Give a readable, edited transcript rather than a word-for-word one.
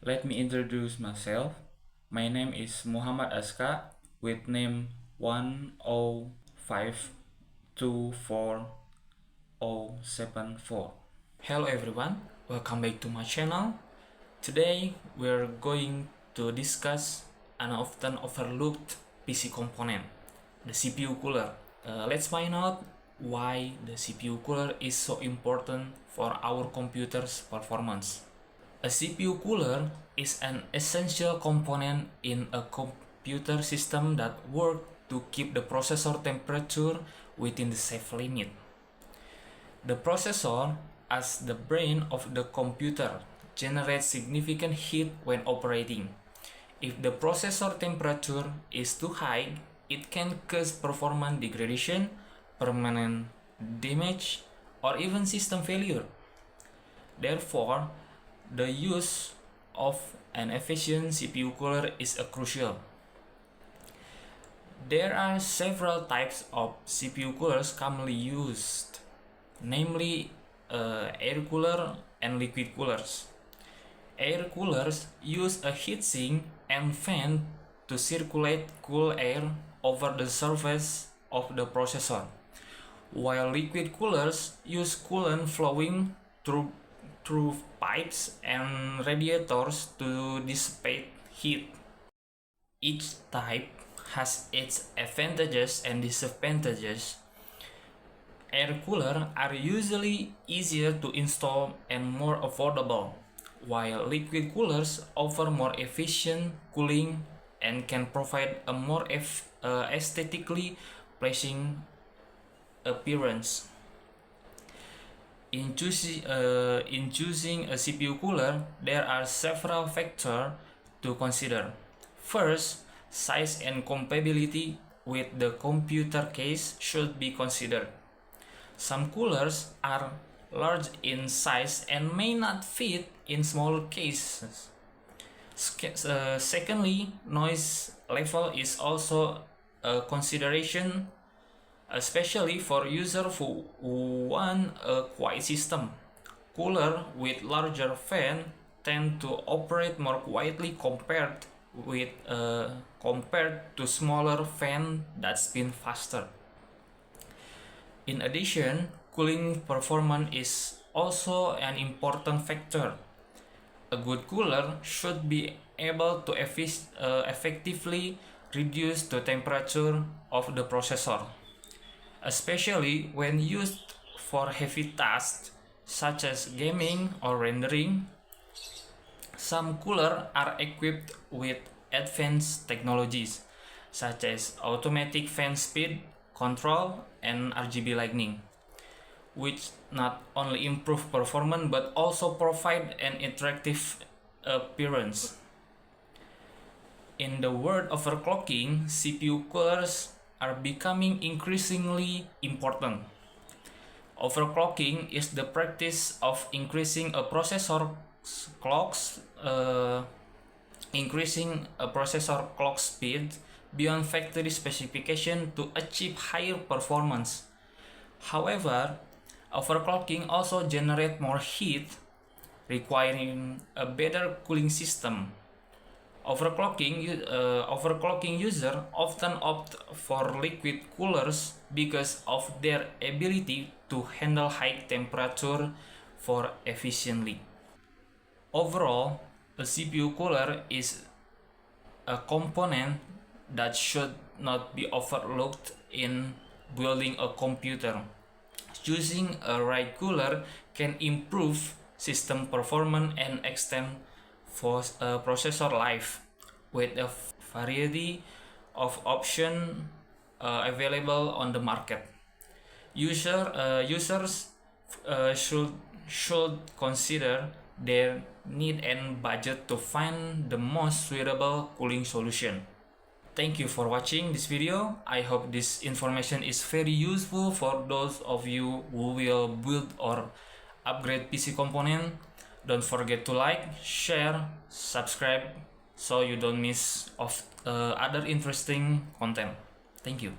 Let me introduce myself. My name is Muhammad Aska with name 105224074. Hello everyone, welcome back to my channel. Today we're going to discuss an often overlooked PC component, the CPU cooler. Let's find out why the CPU cooler is so important for our computer's performance. A CPU cooler is an essential component in a computer system that works to keep the processor temperature within the safe limit. The processor, as the brain of the computer, generates significant heat when operating. If the processor temperature is too high, it can cause performance degradation, permanent damage, or even system failure. Therefore, the use of an efficient CPU cooler is crucial. There are several types of CPU coolers commonly used, namely air cooler and liquid coolers. Air coolers use a heatsink and fan to circulate cool air over the surface of the processor, while liquid coolers use coolant flowing through pipes and radiators to dissipate heat. Each type has its advantages and disadvantages. Air coolers are usually easier to install and more affordable, while liquid coolers offer more efficient cooling and can provide a more aesthetically pleasing appearance. In choosing a CPU cooler, there are several factors to consider. First, size and compatibility with the computer case should be considered. Some coolers are large in size and may not fit in small cases. Secondly, noise level is also a consideration, especially for users who want a quiet system. Coolers with larger fans tend to operate more quietly compared to smaller fans that spin faster. In addition, cooling performance is also an important factor. A good cooler should be able to effectively reduce the temperature of the processor, especially when used for heavy tasks such as gaming or rendering. Some coolers are equipped with advanced technologies such as automatic fan speed control and RGB lighting, which not only improve performance but also provide an interactive appearance. In the world of overclocking, CPU coolers are becoming increasingly important. Overclocking is the practice of increasing a processor clock speed beyond factory specification to achieve higher performance. However, overclocking also generates more heat, requiring a better cooling system. Overclocking users often opt for liquid coolers because of their ability to handle high temperature more efficiently. Overall, a CPU cooler is a component that should not be overlooked in building a computer. Choosing a right cooler can improve system performance and extend processor life. With a variety of options available on the market, users should consider their need and budget to find the most suitable cooling solution. Thank you for watching this video. I hope this information is very useful for those of you who will build or upgrade PC component. Don't forget to like, share, subscribe so you don't miss other interesting content. Thank you.